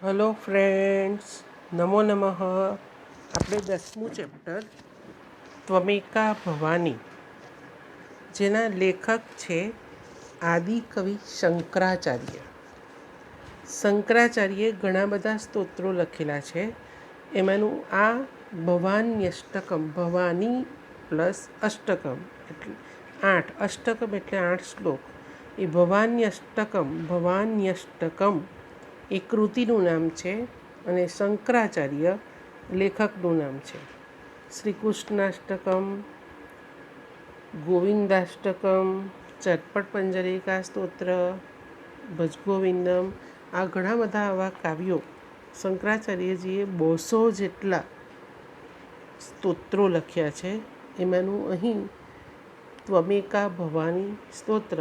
Hello friends, નમો નમઃ. આપણે 10મું chapter ત્વમેકા Bhavani, જેના લેખક છે આદિકવિ શંકરાચાર્ય. શંકરાચાર્યે ઘણા બધા સ્તોત્રો લખેલા છે. એમાંનું આ ભવાન્યષ્ટકમ, ભવાની પ્લસ અષ્ટકમ એટલે 8, અષ્ટકમ એટલે 8 શ્લોક. એ ભવાન્યષ્ટકમ એ કૃતિનું નામ છે અને શંકરાચાર્ય લેખકનું નામ છે. શ્રી કૃષ્ણાષ્ટકમ, ગોવિંદાષ્ટકમ, ચટપટ પંજરિકા સ્તોત્ર, ભજગોવિંદમ, આ ઘણા બધા આવા કાવ્યો શંકરાચાર્યજીએ 200 જેટલા સ્તોત્રો લખ્યા છે. એમાંનું અહીં ત્વમેકા ભવાની સ્તોત્ર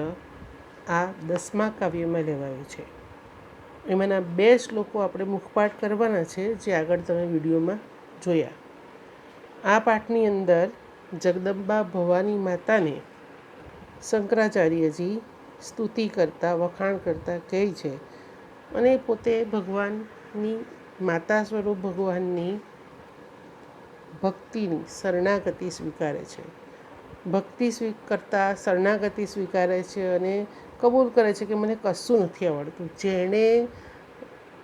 આ 10મા કાવ્યમાં લેવાયું છે. એમાંના 2 શ્લોકો આપણે મુખપાઠ કરવાના છે, જે આગળ તમે વિડીયોમાં જોયા. આ પાઠની અંદર જગદંબા ભવાની માતાને શંકરાચાર્યજી સ્તુતિ કરતા, વખાણ કરતા કહે છે અને પોતે ભગવાનની માતા સ્વરૂપ ભગવાનની ભક્તિની શરણાગતિ સ્વીકારે છે. ભક્તિ કરતાં શરણાગતિ સ્વીકારે છે અને કબૂલ કરે છે કે મને કશું નથી આવડતું. જેણે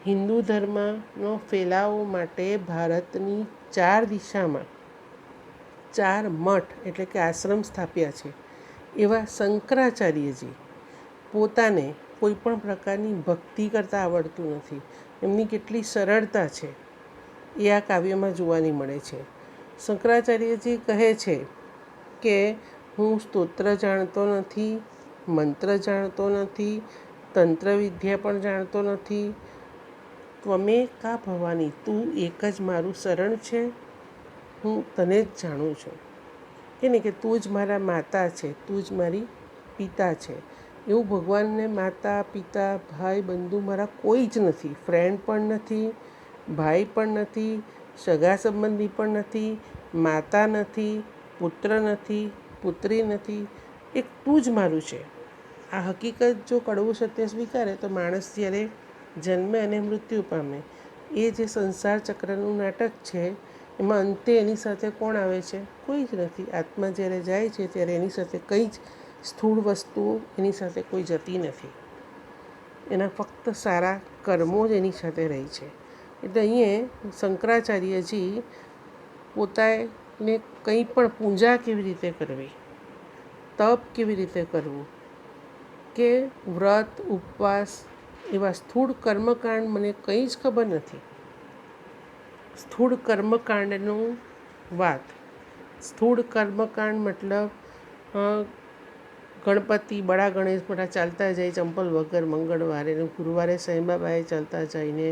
હિન્દુ ધર્મનો ફેલાવો માટે ભારતની 4 દિશામાં 4 મઠ એટલે કે આશ્રમ સ્થાપ્યા છે, એવા શંકરાચાર્યજી પોતાને કોઈ પણ પ્રકારની ભક્તિ કરતાં આવડતું નથી. એમની કેટલી સરળતા છે એ આ કાવ્યમાં જોવાની મળે છે. શંકરાચાર્યજી કહે છે કે હું સ્તોત્ર જાણતો નથી, મંત્ર જાણતો નથી, તંત્ર વિદ્યા પણ જાણતો નથી. ત્વમેકા ભવાની, તું એક જ મારું શરણ છે, હું તને જ જાણું છું. કે નહીં કે તું જ મારા માતા છે, તું જ મારી પિતા છે. એવું ભગવાનને માતા, પિતા, ભાઈ, બંધુ મારા કોઈ જ નથી. ફ્રેન્ડ પણ નથી, ભાઈ પણ નથી, સગા સંબંધી પણ નથી, માતા નથી, પુત્ર નથી, પુત્રી નથી. એક તું જ મારું છે. આ હકીકત જો કડવું સત્ય સ્વીકારે તો માણસ જ્યારે જન્મે અને મૃત્યુ પામે, એ જે સંસાર ચક્રનું નાટક છે એમાં અંતે એની સાથે કોણ આવે છે? કોઈ જ નથી. આત્મા જ્યારે જાય છે ત્યારે એની સાથે કંઈ જ સ્થૂળ વસ્તુઓ એની સાથે કોઈ જતી નથી. એના ફક્ત સારા કર્મો જ એની સાથે રહી છે. એટલે અહીંયા શંકરાચાર્યજી પોતાને કંઈ પણ પૂજા કેવી રીતે કરવી, તપ કેવી રીતે કરવું, કે વ્રત ઉપવાસ એવા સ્થૂળ કર્મકાંડ મને કંઈ જ ખબર નથી. સ્થૂળ કર્મકાંડનું વાત, સ્થૂળ કર્મકાંડ મતલબ ગણપતિ, બડા ગણેશ બધા ચાલતા જાય ચંપલ વગર મંગળવારે, ને ગુરુવારે સાંઈબાબાએ ચાલતા જઈને,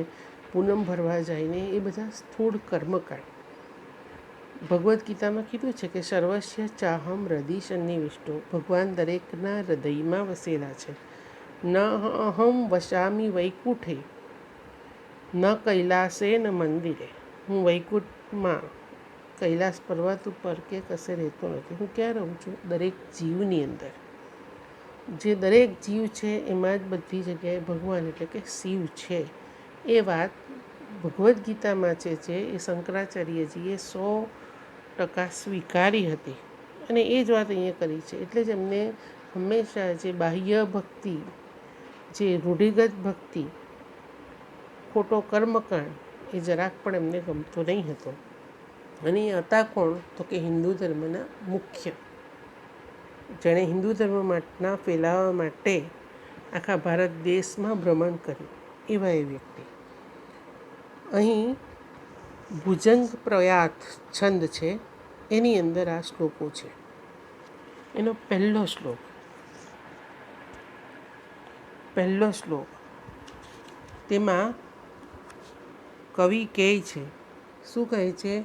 પૂનમ ભરવા જઈને, એ બધા સ્થૂળ કર્મકાંડ. ભગવદ્ ગીતામાં કીધું છે કે સર્વસ્ય ચાહમ હૃદિ સન્નિવિષ્ટો, ભગવાન દરેકના હૃદયમાં વસેલા છે. ન અહમ વસામી વૈકુંઠે ન કૈલાસે ન મંદિરે, હું વૈકુંઠમાં કૈલાસ પર્વત ઉપર કે કશે રહેતો નથી. હું ક્યાં રહું છું? દરેક જીવની અંદર. જે દરેક જીવ છે એમાં જ બધી જગ્યાએ ભગવાન એટલે કે શિવ છે. એ વાત ભગવદ્ ગીતામાં છે જે એ શંકરાચાર્યજીએ 100% સ્વીકારી હતી અને એ જ વાત અહીંયા કરી છે. એટલે જ એમને હંમેશા જે બાહ્ય ભક્તિ, જે રૂઢિગત ભક્તિ, ખોટો કર્મકાંડ, એ જરાક પણ એમને ગમતો નહીં હતો. અને એ હતા કોણ? તો કે હિન્દુ ધર્મના મુખ્ય, જેણે હિન્દુ ધર્મના ફેલાવા માટે આખા ભારત દેશમાં ભ્રમણ કર્યું, એવા એ વ્યક્તિ. અહીં ભુજંગ પ્રયાત છંદ છે, એની અંદર આ શ્લોકો છે. એનો પહેલો શ્લોક તેમાં કવિ કહે છે, શું કહે છે?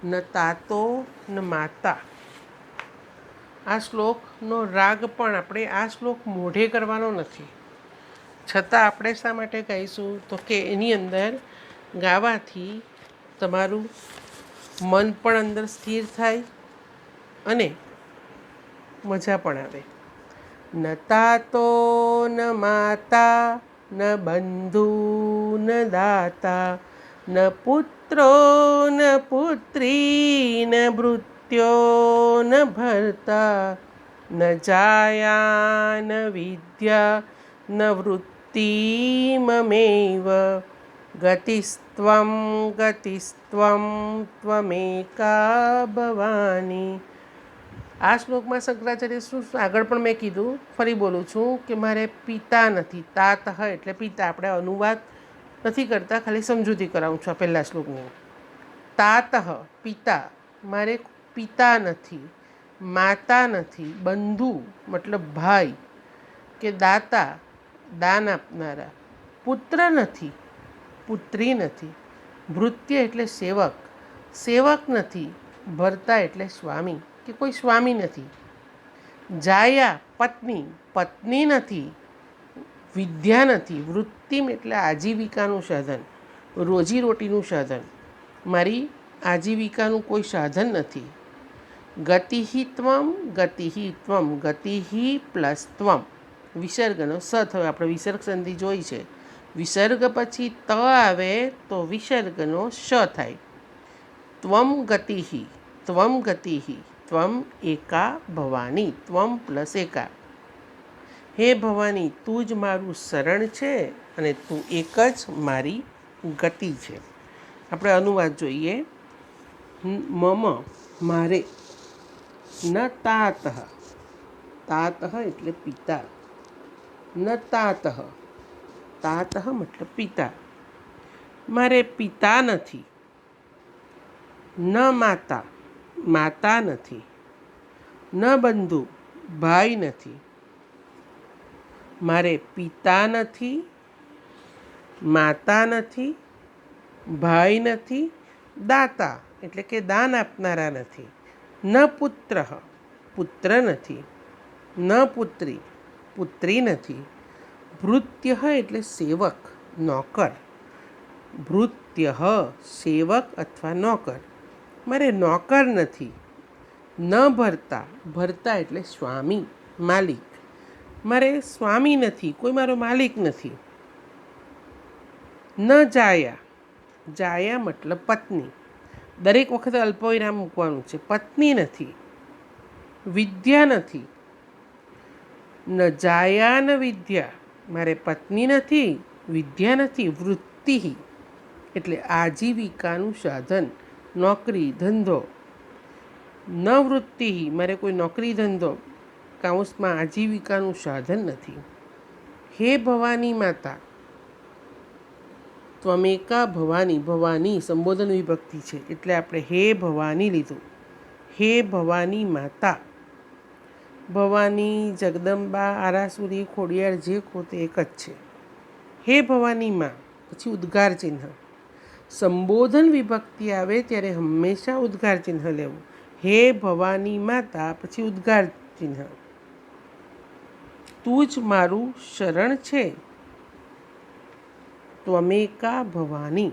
ન તાતો ન માતા. આ શ્લોકનો રાગ પણ આપણે આ શ્લોક મોઢે કરવાનો નથી, છતાં આપણે શા માટે ગાઈશું? તો કે એની અંદર ગાવાથી તમારું મન પણ અંદર સ્થિર થાય અને મજા પણ આવે. ન તાતો ન માતા न बन्धु न दाता न पुत्रो न पुत्री न भृत्यो न भर्ता न जाया न विद्या न वृत्तिममेव गतिस्त्वं त्वमेका भवानी. આ શ્લોકમાં શંકરાચાર્ય શું આગળ પણ મેં કીધું, ફરી બોલું છું કે મારે પિતા નથી. તાતઃ એટલે પિતા. આપણે અનુવાદ નથી કરતા, ખાલી સમજૂતી કરાવું છું આ પહેલા શ્લોકની. તાતઃ પિતા, મારે પિતા નથી, માતા નથી, બંધુ મતલબ ભાઈ કે દાતા દાન આપનારા, પુત્ર નથી, પુત્રી નથી, ભૃત્ય એટલે સેવક, સેવક નથી, ભર્તા એટલે સ્વામી કે કોઈ સ્વામી નથી, જાયા પત્ની, પત્ની નથી, વિદ્યા નથી, વૃત્તિમ એટલે આજીવિકાનું સાધન, રોજીરોટીનું સાધન, મારી આજીવિકાનું કોઈ સાધન નથી. ગતિહિ ત્વમ ગતિહિ પ્લસ ત્વમ વિસર્ગનો સ થયો. આપણે વિસર્ગ સંધિ જોઈ છે. વિસર્ગ પછી ત આવે તો વિસર્ગનો શ થાય. ત્વમ ગતિહિ ત્વમ એકા ભવાની, ત્વમ પ્લસ એકા. હે ભવાની, તું જ મારું શરણ છે અને તું એક જ મારી ગતિ છે. આપણે અનુવાદ જોઈએ. મમ મારે, ન તાતઃ એટલે પિતા, ન તાતઃ મતલબ પિતા, મારે પિતા નથી, ન માતા નથી, ન બંધુ ભાઈ નથી, મારે પિતા નથી, માતા નથી, ભાઈ નથી, દાતા એટલે કે દાન આપનારા નથી, ન પુત્ર નથી, ન પુત્રી નથી, ભૃત્ય એટલે સેવક નોકર, ભૃત્ય સેવક અથવા નોકર, મારે નોકર નથી, ન ભર્તા એટલે સ્વામી માલિક, મારે સ્વામી નથી, કોઈ મારો માલિક નથી, ન જાયા મતલબ પત્ની, દરેક વખતે અલ્પવિરામ મૂકવાનું છે, પત્ની નથી, વિદ્યા નથી, ન જાયા ન વિદ્યા, મારે પત્ની નથી, વિદ્યા નથી, વૃત્તિ એટલે આજીવિકાનું સાધન, નોકરી ધંધો, ન વૃત્તિ મારે કોઈ નોકરી ધંધો કાઉન્સમાં આજીવિકાનું સાધન નથી. હે ભવાની માતા, ત્વમેકા ભવાની, ભવાની સંબોધન વિભક્તિ છે એટલે આપણે હે ભવાની લીધું. હે ભવાની માતા, ભવાની જગદંબા આરાસુરી ખોડિયાર જે ખો તે એક જ છે. હે ભવાની માં પછી ઉદ્ગાર ચિહ્ન. સંબોધન વિભક્તિ આવે ત્યારે હંમેશા ઉદ્ગાર ચિહ્ન લેવું. હે ભવાની માતા પછી ઉદ્ગાર ચિહ્ન. તું જ મારું શરણ છે, ત્વમેકા ભવાની,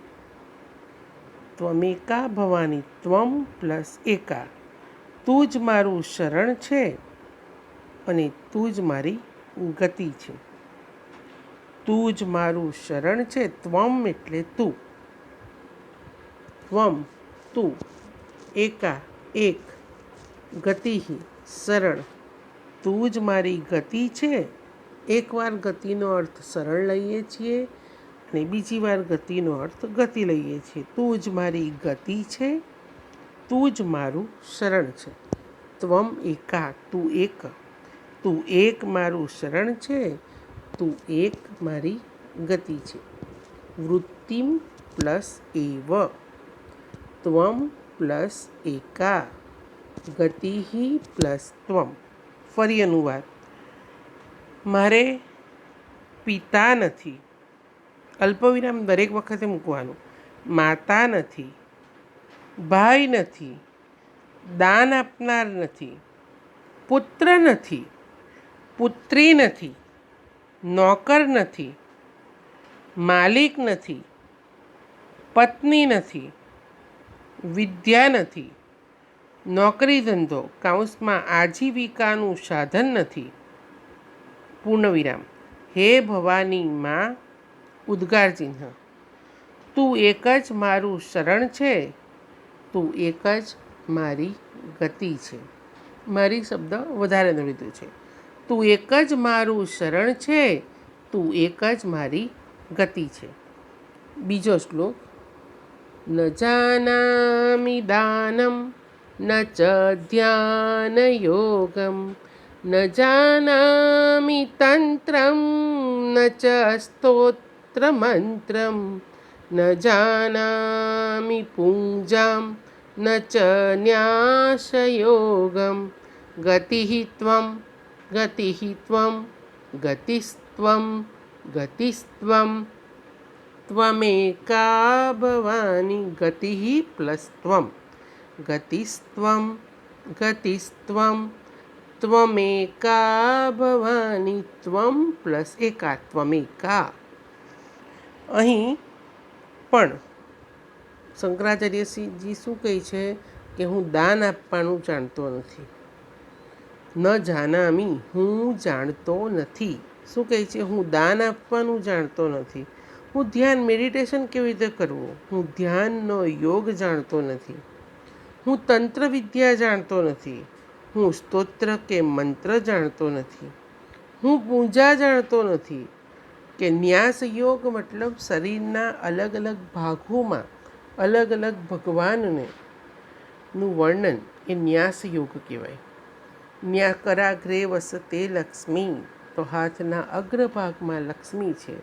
ત્વમ પ્લસ એકા, તું જ મારું શરણ છે અને તું જ મારી ગતિ છે. તું જ મારું શરણ છે, ત્વમ એટલે તું, તું, એકા એક, ગતિ શરણ, તું જ મારી ગતિ છે. એકવાર ગતિનો અર્થ શરણ લઈએ છીએ અને બીજી વાર ગતિનો અર્થ ગતિ લઈએ છીએ. તું જ મારી ગતિ છે, તું જ મારું શરણ છે. ત્વમ એકા તું એક મારું શરણ છે, તું એક મારી ગતિ છે. વૃત્તિમ પ્લસ એવ, ત્વમ પ્લસ એકા, ગતિહિ પ્લસ ત્વમ. ફરી અનુવાદ. મારે પિતા નથી, અલ્પવિરામ દરેક વખતે મૂકવાનું, માતા નથી, ભાઈ નથી, દાન આપનાર નથી, પુત્ર નથી, પુત્રી નથી, નોકર નથી, માલિક નથી, પત્ની નથી, વિદ્યા નથી, નોકરી ધંધો કાઉન્સમાં આજીવિકાનું સાધન નથી. પૂર્ણવિરામ. હે ભવાની માં ઉદ્ગાર ચિહ્ન. તું એક જ મારું શરણ છે, તું એક જ મારી ગતિ છે. મારી શબ્દ વધારે લીધું છે. તું એક જ મારું શરણ છે, તું એક જ મારી ગતિ છે. બીજો શ્લોક. ન જાનામિ દાનમ ન ચ ધ્યાન યોગમ ન જાનામિ તંત્રમ ન ચ સ્તોત્ર મંત્રમ ન જાનામિ પૂજામ ન ચ ન્યાસયોગમ ગતિઃ ત્વં ગતિસ્ત્વં ગતિસ્ત્વં ત્વમેકા ભવાની ગતિઃ પ્લસ ત્વં ગતિસ્ત્વં ત્વમેકા ભવાની ત્વં પ્લસ એકા ત્વમેકા. અહીં પણ શંકરાચાર્યજી શું કહે છે કે હું દાન આપવાનું જાણતો નથી. ન જાનામી, હું જાણતો નથી. શું કહે છે? હું દાન આપવાનું જાણતો નથી. હું ધ્યાન મેડિટેશન કેવી રીતે કરવું, હું ધ્યાનનો યોગ જાણતો નથી. હું તંત્ર વિદ્યા જાણતો નથી. હું સ્તોત્ર કે મંત્ર જાણતો નથી. હું પૂજા જાણતો નથી. કે ન્યાસ યોગ મતલબ શરીરના અલગ અલગ ભાગોમાં અલગ અલગ ભગવાનને નું વર્ણન એ ન્યાસ યોગ કહેવાય. ન્યા કરાગ્રે વસતે લક્ષ્મી, તો હાથના અગ્રભાગમાં લક્ષ્મી છે.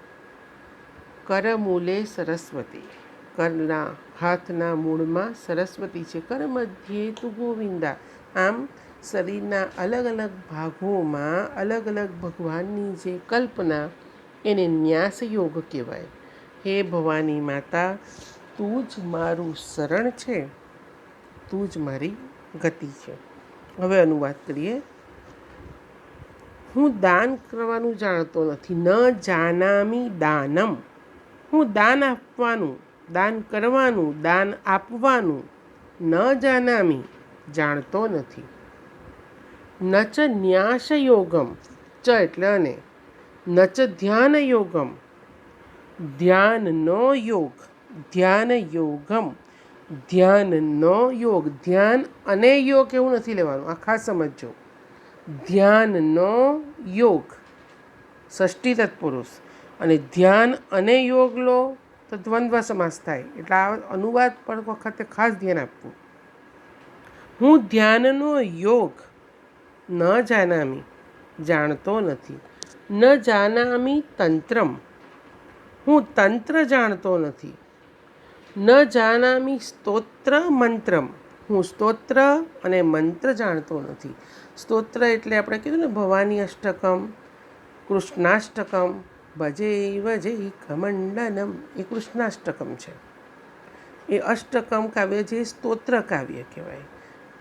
કરમૂલે સરસ્વતી, કરના હાથના મૂળમાં સરસ્વતી છે. કર મધ્યે તું ગોવિંદા. આમ શરીરના અલગ અલગ ભાગોમાં અલગ અલગ ભગવાનની જે કલ્પના એને ન્યાસ યોગ કહેવાય. હે ભવાની માતા, તું જ મારું શરણ છે, તું જ મારી ગતિ છે. હવે અનુવાદ કરીએ. હું દાન કરવાનું જાણતો નથી. ન જાનામી દાનમ, હું દાન આપવાનું, દાન કરવાનું, દાન આપવાનું ન જાનામી, જાણતો નથી. ન ચ ન્યાસ યોગમ, ચ એટલે અને, ન ચ ધ્યાન યોગમ, ધ્યાનનો યોગ, ધ્યાન યોગમ, ધ્યાનનો યોગ. ધ્યાન અને યોગ એવું નથી લેવાનું, આ ખાસ સમજજો. ધ્યાનનો યોગ ષષ્ઠી તત્પુરુષ, અને ધ્યાન અને યોગ લો તો દ્વંદ્વ સમાસ થાય. એટલે આ અનુવાદ પર વખતે ખાસ ધ્યાન આપવું. હું ધ્યાનનો યોગ ન જાનામી, જાણતો નથી. ન જાનામી તંત્રમ, હું તંત્ર જાણતો નથી. ન જાનામી સ્તોત્ર મંત્રમ, હું સ્તોત્ર અને મંત્ર જાણતો નથી. સ્તોત્ર એટલે આપણે કીધું ને ભવાની અષ્ટકમ, કૃષ્ણાષ્ટકમ, ભજે વજે કમંડનમ, એ કૃષ્ણાષ્ટકમ છે. એ અષ્ટકમ કાવ્ય જે સ્તોત્ર કાવ્ય કહેવાય.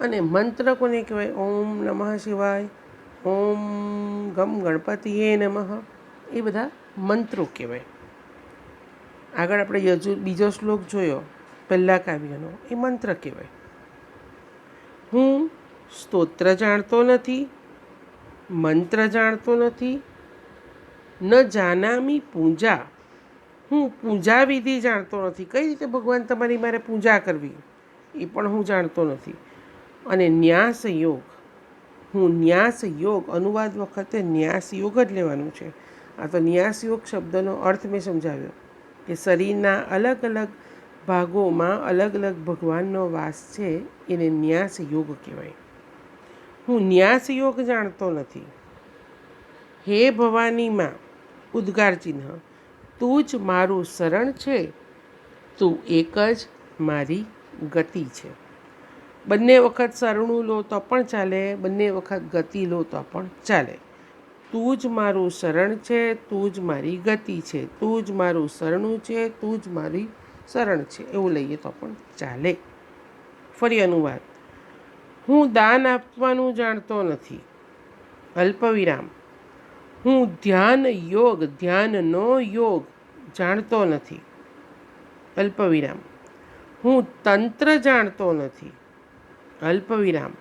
અને મંત્ર કોને કહેવાય? ઓમ નમઃ શિવાય, ઓમ ગમ ગણપતિએ નમઃ, એ બધા મંત્રો કહેવાય. આગળ આપણે બીજો શ્લોક જોયો પહેલા કાવ્યનો, એ મંત્ર કહેવાય. હું સ્તોત્ર જાણતો નથી, મંત્ર જાણતો નથી. ન જાનામી પૂજા, હું પૂજા વિધિ જાણતો નથી. કઈ રીતે ભગવાન તમારી મારે પૂજા કરવી એ પણ હું જાણતો નથી. અને ન્યાસ યોગ, હું ન્યાસ યોગ, અનુવાદ વખતે ન્યાસ યોગ જ લેવાનું છે. આ તો ન્યાસ યોગ શબ્દનો અર્થ મેં સમજાવ્યો કે શરીરના અલગ અલગ ભાગોમાં અલગ અલગ ભગવાનનો વાસ છે, એને ન્યાસ યોગ કહેવાય. હું ન્યાસ યોગ જાણતો નથી. હે ભવાની માં, ઉદ્ગાર ચિહ્ન, તું જ મારું શરણ છે, તું એક જ મારી ગતિ છે. બંને વખત શરણું લો તો પણ ચાલે, બંને વખત ગતિ લો તો પણ ચાલે. તું જ મારું શરણ છે, તું જ મારી ગતિ છે. તું જ મારું શરણું છે, તું જ મારી શરણ છે, એવું લઈએ તો પણ ચાલે. ફરી અનુવાદ. હું દાન આપવાનું જાણતો નથી. અલ્પવિરામ. હું ધ્યાન યોગ, ધ્યાનનો યોગ જાણતો નથી. અલ્પવિરામ. હું તંત્ર જાણતો નથી. અલ્પવિરામ.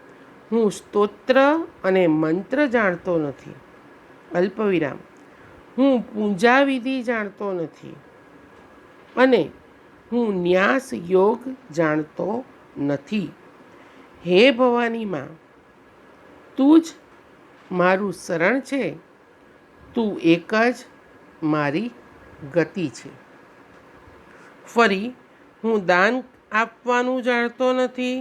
હું સ્તોત્ર અને મંત્ર જાણતો નથી. અલ્પવિરામ. હું પૂજા વિધિ જાણતો નથી. અને હું ન્યાસ યોગ જાણતો નથી. હે ભવાની માં, તું જ મારું શરણ છે. તું એક જ મારી ગતિ છે. ફરી, હું દાન આપવાનું જાણતો નથી.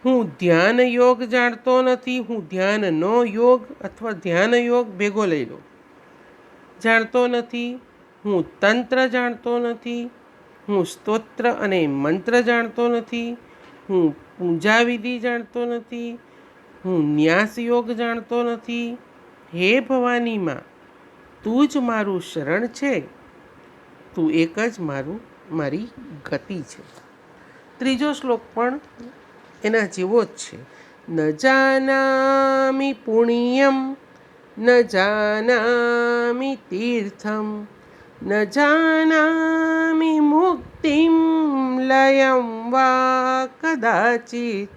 હું ધ્યાન યોગ જાણતો નથી. હું ધ્યાનનો યોગ અથવા ધ્યાન યોગ ભેગો લઈ લો, જાણતો નથી. હું તંત્ર જાણતો નથી. હું સ્તોત્ર અને મંત્ર જાણતો નથી. હું પૂજાવિધિ જાણતો નથી. હું ન્યાસ યોગ જાણતો નથી. હે ભવાની માં, તું જ મારું શરણ છે. તું એક જ મારી ગતિ છે. ત્રીજો શ્લોક પણ એના જેવો જ છે. ન જાનામિ પુણ્યમ ન જાનામિ તીર્થમ ન જાનામિ મુક્તિમ લયમ વા કદાચિત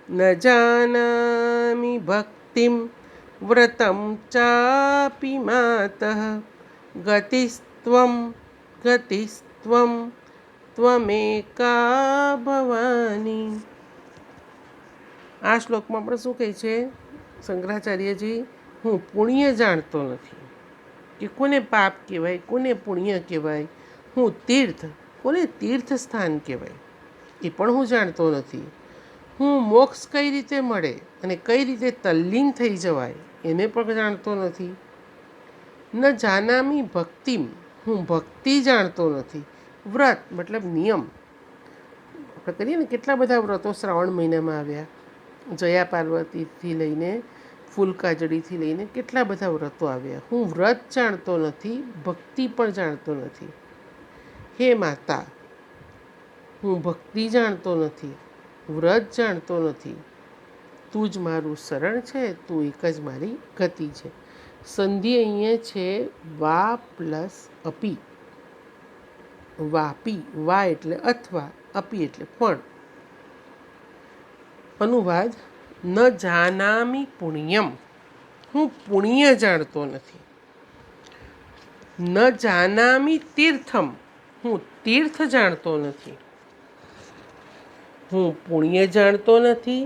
ન જાનામિ ભક્તિમ વ્રતમ ચાપી માતઃ ગતિસ્ત્વમ ગતિસ્ત્વમ ત્વમેકા ભવાની. આ શ્લોકમાં પણ શું કહે છે શંકરાચાર્યજી? હું પુણ્ય જાણતો નથી કે કોને પાપ કહેવાય, કોને પુણ્ય કહેવાય. હું તીર્થ, કોને તીર્થ સ્થાન કહેવાય એ પણ હું જાણતો નથી. હું મોક્ષ કઈ રીતે મળે અને કઈ રીતે તલ્લીન થઈ જવાય એને પણ જાણતો નથી. ન જાનામી ભક્તિમ, હું ભક્તિ જાણતો નથી. વ્રત મતલબ નિયમ. આપણે કરીએ ને કેટલા બધા વ્રતો શ્રાવણ મહિનામાં આવ્યા. જયા પાર્વતીથી લઈને ફૂલકાજળીથી લઈને કેટલા બધા વ્રતો આવ્યા. હું વ્રત જાણતો નથી, ભક્તિ પણ જાણતો નથી. હે માતા, હું ભક્તિ જાણતો નથી, વ્રત જાણતો નથી. તું જ મારું શરણ છે. તું એક જ મારી ગતિ છે. સંધિ અહીંયા છે વા પ્લસ અપી. વાપી, વા એટલે અથવા, અપી એટલે પણ. અનુવાદ: ન જાનામિ પુણ્યમ, હું પુણ્ય જાણતો નથી. ન જાનામિ તીર્થમ, હું તીર્થ જાણતો નથી. હું પુણ્ય જાણતો નથી.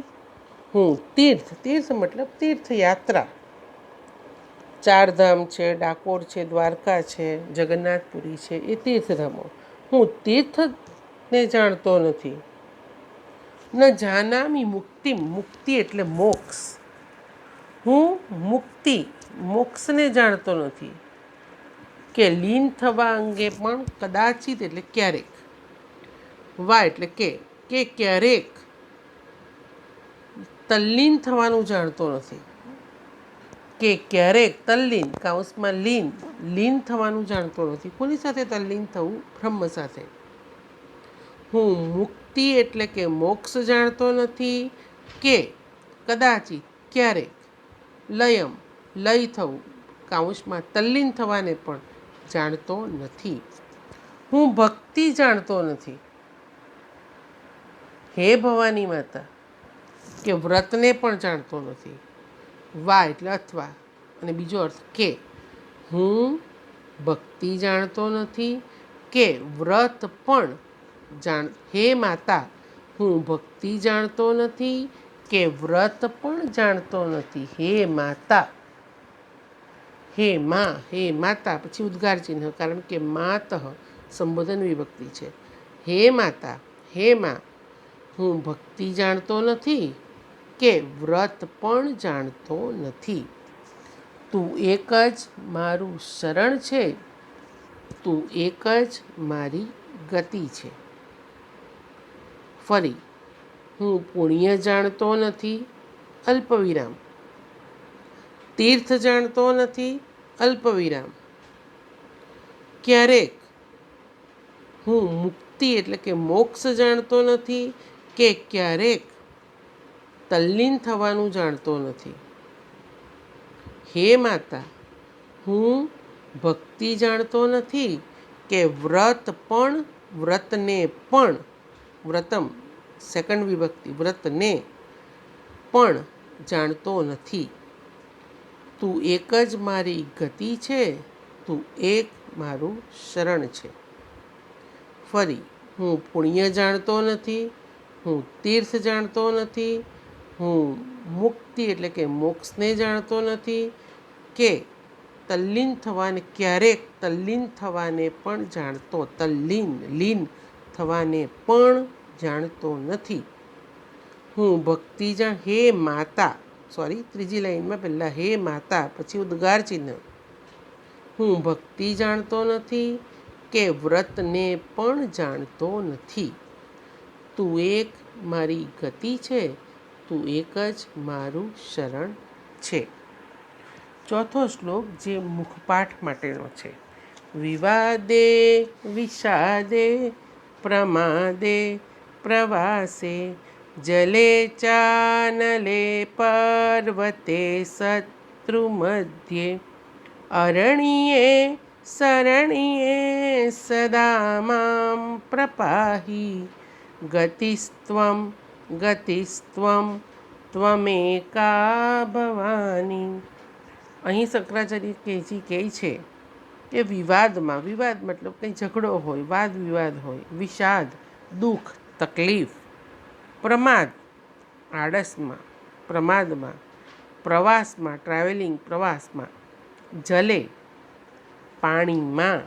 હું તીર્થ, તીર્થ મતલબ તીર્થયાત્રા. ચારધામ છે, ડાકોર છે, દ્વારકા છે, જગન્નાથપુરી છે, એ તીર્થધામો. હું તીર્થને જાણતો નથી. ન જાનામી મુક્તિ, મુક્તિ એટલે મોક્ષ. હું મુક્તિ, મોક્ષને જાણતો નથી. કે લીન થવા અંગે પણ કદાચિત એટલે ક્યારેક. વા એટલે કે ક્યારેક તલ્લીન થવાનું જાણતો નથી. કે ક્યારેક તલ્લીન કાઉસમાં લીન થવાનું જાણતો નથી. કોની સાથે તલ્લીન થવું? બ્રહ્મ સાથે. હું મુક્તિ એટલે કે મોક્ષ જાણતો નથી. કે કદાચિત ક્યારેક લયમ લય થવું કાઉસમાં તલ્લીન થવાને પણ જાણતો નથી. હું ભક્તિ જાણતો નથી. હે ભવાની માતા, કે વ્રતને પણ જાણતો નથી. વા એટલે અથવા અને બીજો અર્થ કે. હું ભક્તિ જાણતો નથી કે વ્રત પણ હે માતા, હું ભક્તિ જાણતો નથી કે વ્રત પણ જાણતો નથી. હે માતા, હે મા, હે માતા, પછી ઉદ્ગાર ચિહ્ન, કારણ કે માતઃ સંબોધન વિભક્તિ છે. હે માતા, હે મા, હું ભક્તિ જાણતો નથી કે વ્રત પણ જાણતો નથી. તું એક જ મારું શરણ છે. તું એક જ મારી ગતિ છે. ફરી, હું પુણ્ય જાણતો નથી, અલ્પવિરામ. તીર્થ જાણતો નથી, અલ્પવિરામ. ક્યારેક હું મુક્તિ એટલે કે મોક્ષ જાણતો નથી કે ક્યારેક તલ્લીન થવાનું જાણતો નથી. હે માતા, હું ભક્તિ જાણતો નથી કે વ્રતને પણ વ્રતમ સેકન્ડ વિભક્તિ વ્રતને પણ જાણતો નથી. તું એક જ મારી ગતિ છે. તું એક મારું શરણ છે. ફરી હું પુણ્ય જાણતો નથી, હું તીર્થ જાણતો નથી, હું મુક્તિ એટલે કે મોક્ષને જાણતો નથી, કે તલ્લીન થવાને ક્યારેક તલ્લીન થવાને પણ જાણતો લીન થવાને પણ જાણતો નથી. હું ભક્તિ હે માતા, સોરી ત્રીજી લાઈનમાં પહેલાં હે માતા પછી ઉદ્ગાર ચિહ્ન. હું ભક્તિ જાણતો નથી કે વ્રતને પણ જાણતો નથી. તું એક મારી ગતિ છે, તું એક જ મારું શરણ છે. ચોથો શ્લોક જે મુખપાઠ માટેનો છે. વિવાદે વિષાદે પ્રમાદે પ્રવાસે જલે ચાનલે પર્વતે શત્રુમધ્યે અરણ્યે શરણ્યે સદા માં પ્રપાહી ગતિસ્ત્વં ગતિસ્ત્વં ત્વમેકા ભવાની. અહીં શંકરાચાર્ય કહે છે કે વિવાદ મતલબ કંઈ ઝઘડો હોય, વાદ વિવાદ હોય, વિષાદ દુઃખ તકલીફ, પ્રમાદ આળસમાં પ્રમાદમાં, પ્રવાસમાં ટ્રાવેલિંગ પ્રવાસમાં, જલે પાણીમાં,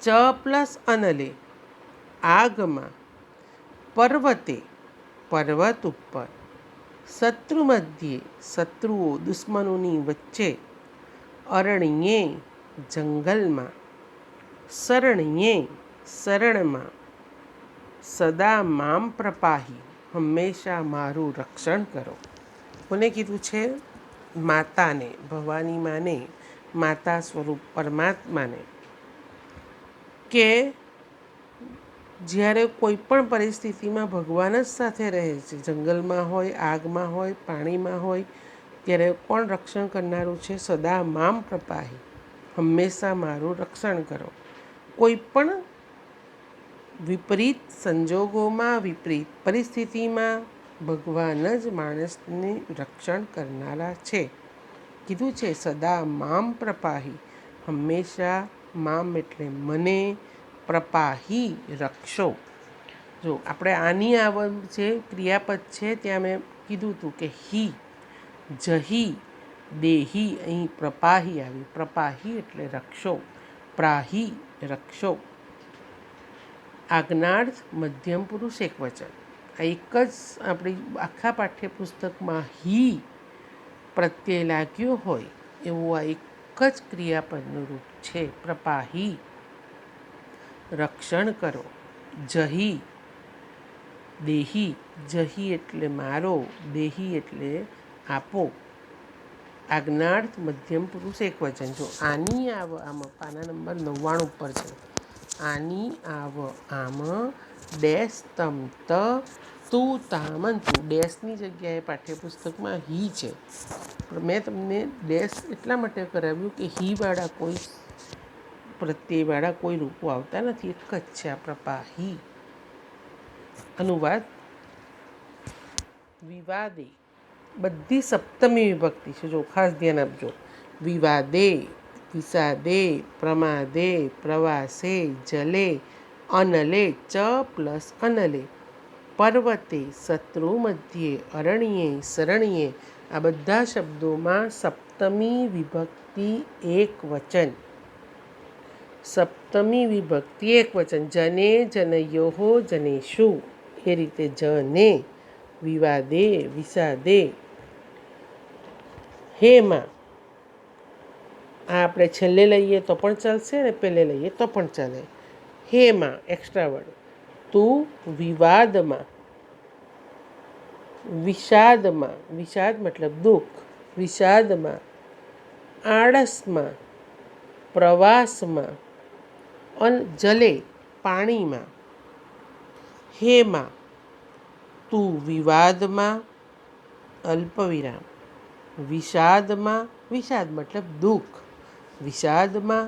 ચ પ્લસ અનલે આગમાં, પર્વતે પર્વત ઉપર, શત્રુ મધ્યે શત્રુઓ દુશ્મનોની વચ્ચે, અરણ્યે જંગલમાં, શરણ્યે શરણમાં, સદા મામ પ્રપાહી હંમેશા મારું રક્ષણ કરો. કોને કીધું છે? માતાને, ભવાની માને, માતા સ્વરૂપ પરમાત્માને, કે જ્યારે કોઈ પણ પરિસ્થિતિમાં ભગવાન જ સાથે રહે છે. જંગલમાં હોય, આગમાં હોય, પાણીમાં હોય, ત્યારે કોણ રક્ષણ કરનારું છે? સદા મામ પ્રપાહી હંમેશા મારું રક્ષણ કરો. કોઈ પણ વિપરીત સંજોગોમાં, વિપરીત પરિસ્થિતિમાં ભગવાન જ માણસને રક્ષણ કરનારા છે. કીધું છે સદા મામ પ્રપાહી, હંમેશા મામ એટલે મને, પ્રપાહી રક્ષો. જો આપણે આની આવડ જે ક્રિયાપદ છે ત્યાં મેં કીધું હતું કે હી, જહી, દેહી, અહીં પ્રપાહી આવી. પ્રપાહી એટલે રક્ષો, પ્રાહી રક્ષો. આજ્ઞાર્થ મધ્યમ પુરુષ એકવચન. આ એક જ આપણી આખા પાઠ્યપુસ્તકમાં હી પ્રત્યય લાગ્યો હોય એવું આ એક જ ક્રિયાપદનું રૂપ છે. પ્રપાહી રક્ષણ કરો. જહી દેહી, જહી એટલે મારો, દેહી એટલે આપો. આજ્ઞાર્થ મધ્યમ પુરુષ એકવચન. જો આની આમાં પાના નંબર 99 ઉપર છે. આની આમ ડેશ તમ ત તું તામંતુ. ડેશની જગ્યાએ પાઠ્યપુસ્તકમાં હી છે, પણ મેં તમને ડેશ એટલા માટે કરાવ્યું કે હીવાળા કોઈ પ્રત્યયવાળા કોઈ રૂપો આવતા નથી. એક જ છે આ પ્રપાહી. અનુવાદ. વિવાદે બધી સપ્તમી વિભક્તિ છે. જો ખાસ ધ્યાન આપજો. વિવાદે, વિષાદે, પ્રમાદે, પ્રવાસે, જલે, અનલે, ચ પ્લસ અનલે, પર્વતે, શત્રુ મધ્યે, અરણ્યે, શરણ્યે, આ બધા શબ્દોમાં સપ્તમી વિભક્તિ એક વચન. સપ્તમી વિભક્તિ એક વચન. જને, જનયોહો, જનેષુ એ રીતે જને, વિવાદે, વિષાદે, હેમાં. આ આપણે છેલ્લે લઈએ તો પણ ચાલશે ને પહેલે લઈએ તો પણ ચાલે. હેમાં એક્સ્ટ્રા વર્ડ. તું વિવાદમાં, વિષાદમાં, વિષાદ મતલબ દુઃખ, વિષાદમાં, આળસમાં, પ્રવાસમાં, જલે પાણીમાં, હેમાં તું વિવાદમાં, અલ્પવિરામ, વિષાદમાં, વિષાદ મતલબ દુઃખ, વિષાદમાં,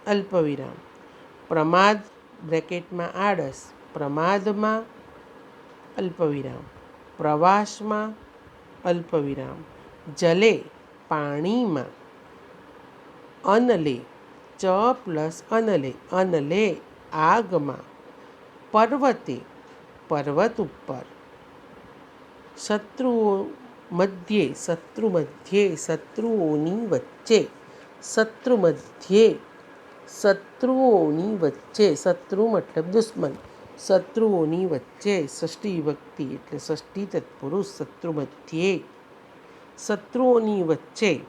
અલ્પવિરામ, પ્રમાદ બ્રેકેટમાં આળસ, પ્રમાદમાં, અલ્પવિરામ, પ્રવાસમાં, અલ્પવિરામ, જલે પાણીમાં, અનલે, ચ પ્લસ અનલે, અનલે આગમાં, પર્વતે પર્વત ઉપર, શત્રુઓ મધ્યે શત્રુઓની વચ્ચે, શત્રુઓની વચ્ચે, શત્રુ મતલબ દુશ્મન, શત્રુઓની વચ્ચે, ષષ્ઠી વિભક્તિ એટલે ષષ્ઠી તત્પુરુષ, શત્રુ મધ્યે, શત્રુઓની વચ્ચે,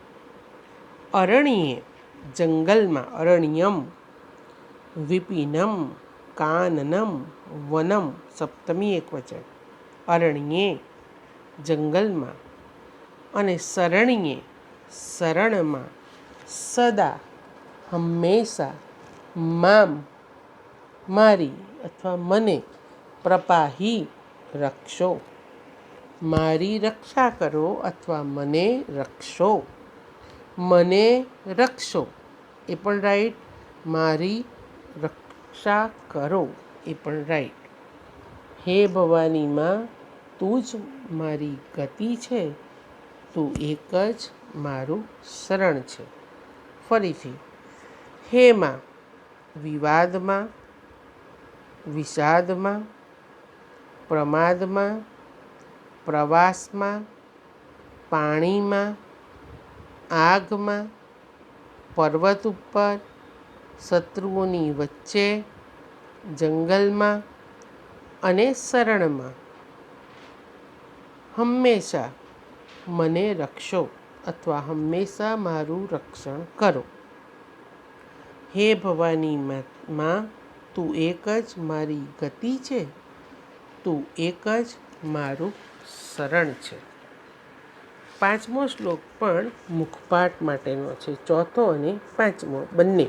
અરણ્યે જંગલમાં, અરણ્યમ, વિપિનમ, કાનનમ, વનમ સપ્તમી એકવચન, અરણ્યે જંગલમાં, અને શરણ્યે શરણમાં, સદા હંમેશા, મામ મારી અથવા મને, પ્રપાહી રક્ષો, મારી રક્ષા કરો અથવા મને રક્ષો, મને રક્ષો એ પણ રાઈટ, મારી રક્ષા કરો એ પણ રાઈટ. હે ભવાનીમાં તું જ મારી ગતિ છે, તું એક જ મારું શરણ છે. ફરીથી, હેમાં વિવાદમાં, વિષાદમાં, પ્રમાદમાં, પ્રવાસમાં, પાણીમાં, આગમાં, પર્વત ઉપર, શત્રુઓની વચ્ચે, જંગલમાં અને શરણમાં, હંમેશા મને રક્ષો અથવા હંમેશા મારું રક્ષણ કરો. હે ભવાનીમાં તું એક જ મારી ગતિ છે, તું એક જ મારું શરણ છે. પાંચમો શ્લોક પણ મુખપાઠ માટેનો છે, ચોથો અને પાંચમો બંને.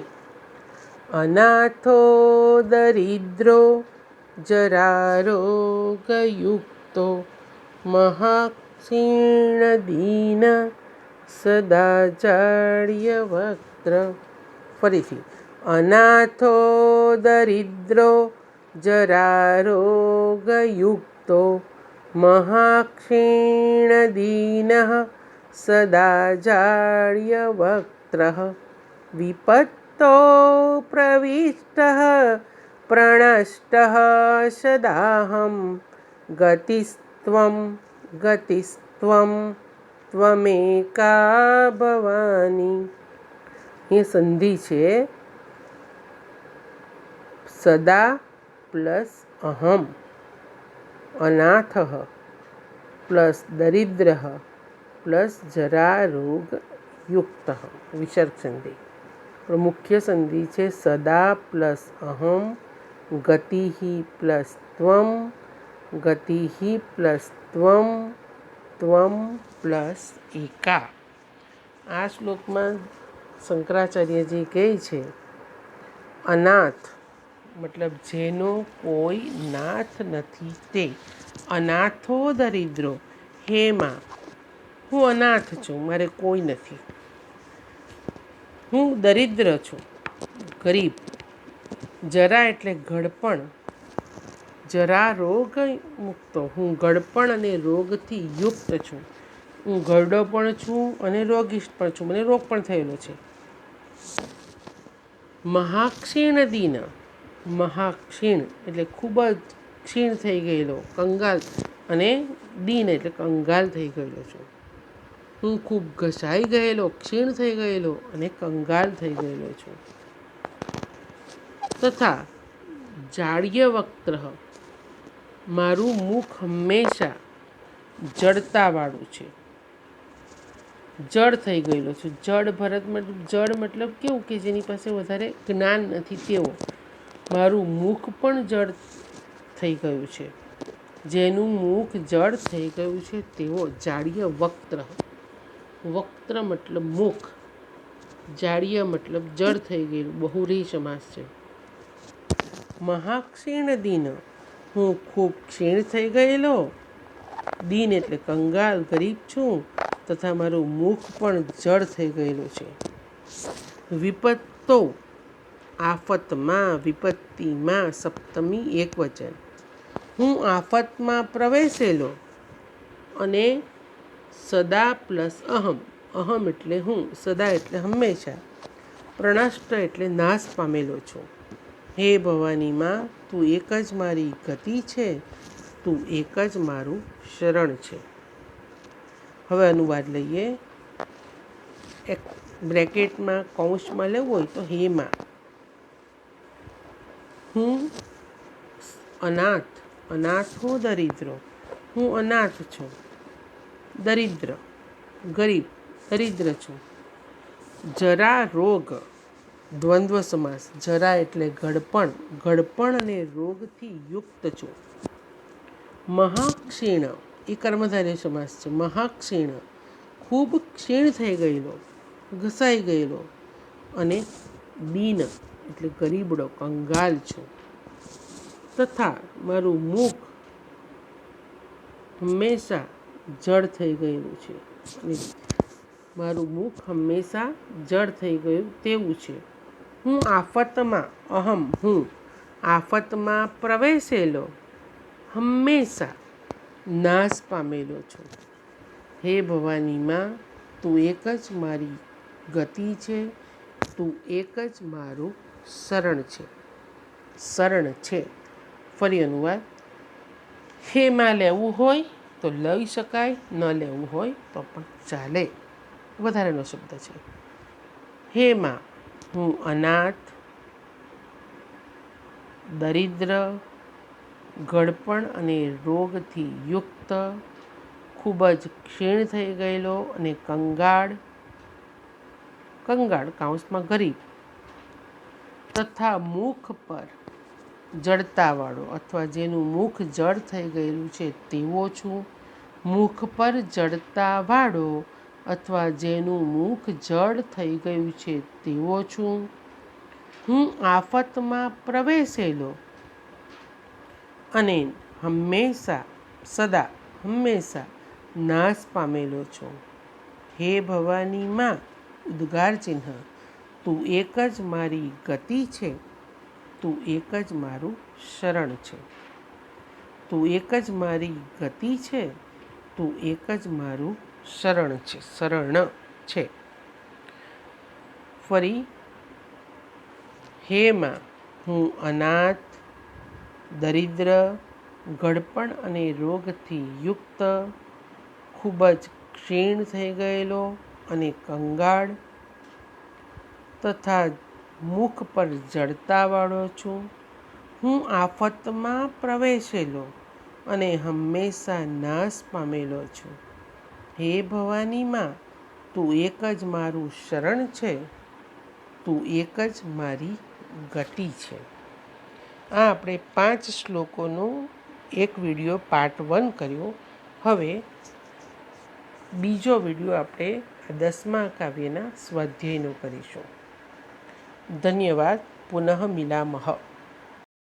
અનાથો દરિદ્રો જરારોગયુક્તો મહાક્ષીણ સદા જાડ્યવક્ત્ર. ફરીથી, અનાથો દરિદ્રો જરારોગયુક્તો મહાક્ષીણ સદા જાડ્યવક્ત્ર. વિપત્તો પ્રવિષ્ટ પ્રણષ્ટ સદાહં ગતિસ્ત્વં ત્વમેકા ભવાની. એ સંધિ છે, સદા પ્લસ અહમ, અનાથ પ્લસ દરિદ્ર પ્લસ જરારોગયુક્ત, વિસર્ગ સંધિ. મુખ્ય સંધિ છે સદા પ્લસ અહમ, ગતિ પ્લસ ત્વમ, ગતિ પ્લસ ત્વમ, ત્વમ પ્લસ એકા. આ શ્લોકમાં શંકરાચાર્યજી કહે છે, અનાથ મતલબ જેનો કોઈ નાથ નથી તે. અનાથો દરિદ્રો, હે માં હું અનાથ છું, મારે કોઈ નથી. હું દરિદ્ર છું, ગરીબ. જરા એટલે ઘડપણ, જરા રોગ મુક્તો, હું ઘડપણ અને રોગથી યુક્ત છું. હું ઘરડો પણ છું અને રોગિષ્ઠ પણ છું, મને રોગ પણ થયેલો છે. મહાક્ષીણ દીન, મહાક્ષીણ એટલે ખૂબ જ ક્ષીણ થઈ ગયેલો, કંગાલ, અને દીન એટલે કંગાલ થઈ ગયેલો છું. હું ખૂબ ઘસાઈ ગયેલો, ક્ષીણ થઈ ગયેલો અને કંગાલ થઈ ગયેલો છું. તથા જાડ્યવક્ત્ર, મારું મુખ હંમેશા જડતાવાળું છે, જડ થઈ ગયેલો છું. જડ મતલબ કેવું કે જેની પાસે વધારે જ્ઞાન નથી તેવો. મારું મુખ પણ જડ થઈ ગયું છે, જેનું મુખ જડ થઈ ગયું છે તેવો. જાડ્ય વક્ત્ર, વક્ત્ર મતલબ મુખ, જાડ્ય મતલબ જડ થઈ ગયેલું, બહુરી સમાસ છે. મહાક્ષીણ દીન, હું ખૂબ ક્ષીણ થઈ ગયેલો, દીન એટલે કંગાલ, ગરીબ છું, તથા મારું મુખ પણ જડ થઈ ગયેલું છે. વિપત્તો, આફતમાં, વિપત્તિમાં, સપ્તમી એકવચન. હું આફતમાં પ્રવેશેલો, અને સદા પ્લસ અહમ, અહમ એટલે હું, સદા એટલે હંમેશા, પ્રણષ્ટ એટલે નાશ પામેલો છું. હે ભવાની માં, તું એક જ મારી ગતિ છે, તું એક જ મારું શરણ છે. હવે અનુવાદ લઈએ. એક બ્રેકેટમાં કૌંસમાં લેવું હોય તો હે માં, હું અનાથ, અનાથ હો દરિદ્રો, હું અનાથ છું. દરિદ્ર, ગરીબ, દરિદ્ર છું. જરા રોગ, દ્વંદ્વ સમાસ. જરા એટલે ઘડપણ, ઘડપણ અને રોગથી યુક્ત છું. મહાક્ષીણ, એ કર્મધારય સમાસ છે. મહાક્ષીણ, ખૂબ ક્ષીણ થઈ ગયેલો, ઘસાઈ ગયેલો. અને દીન એટલે ગરીબડો, કંગાલ છું. તથા મારું મુખ હંમેશા જળ થઈ ગયેલું છે. અને મારું મુખ હંમેશા જળ થઈ ગયું તેવું છે. હું આફતમાં, અહમ હું, આફતમાં પ્રવેશેલો, હંમેશા નાશ પામેલો છું. હે ભવાની માં, તું એક જ મારી ગતિ છે, તું એક જ મારું શરણ છે. શરણ છે. ફરી અનુવાદ. હે માં લેવું હોય તો લઈ શકાય, ન લેવું હોય તો પણ ચાલે. વધારેનો શબ્દ છે. હે માં, હું અનાથ, દરિદ્ર, ઘડપણ અને રોગથી યુક્ત, ખૂબ જ ક્ષીણ થઈ ગયેલો અને કંગાળ, કંગાળ કૌંસમાં ગરીબ, તથા મુખ પર જડતાવાળો અથવા જેનું મુખ જડ થઈ ગયેલું છે તેવો છું. મુખ પર જડતાવાળો અથવા જેનું મુખ જડ થઈ ગયું છે તેવો છું. હું આફતમાં પ્રવેશેલો અને હંમેશા, સદા, હંમેશા નાશ પામેલો છું. હે ભવાની માં, ઉદ્ગાર ચિહ્ન, તું એક જ મારી ગતિ છે, તું એક જ મારું શરણ છે. તું એક જ મારી ગતિ છે, તું એક જ મારું શરણ છે, શરણ છે. ફરી. હે માં, હું અનાથ, દરિદ્ર, ઘડપણ અને રોગથી યુક્ત, ખૂબ જ ક્ષીણ થઈ ગયેલો અને કંગાળ, તથા મુખ પર જડતાવાળો છું. હું આફતમાં પ્રવેશેલો અને હંમેશા નાશ પામેલો છું. હે ભવાની માં, તું એક જ મારું શરણ છે, તું એક જ મારી ગતિ છે. આ આપણે 5 શ્લોકોનું એક વિડીયો પાર્ટ 1 કર્યો. હવે બીજો વિડીયો આપણે 10મા કાવ્યના સ્વાધ્યાયનો કરીશું. ધન્યવાદ. પુનઃ મિલામઃ.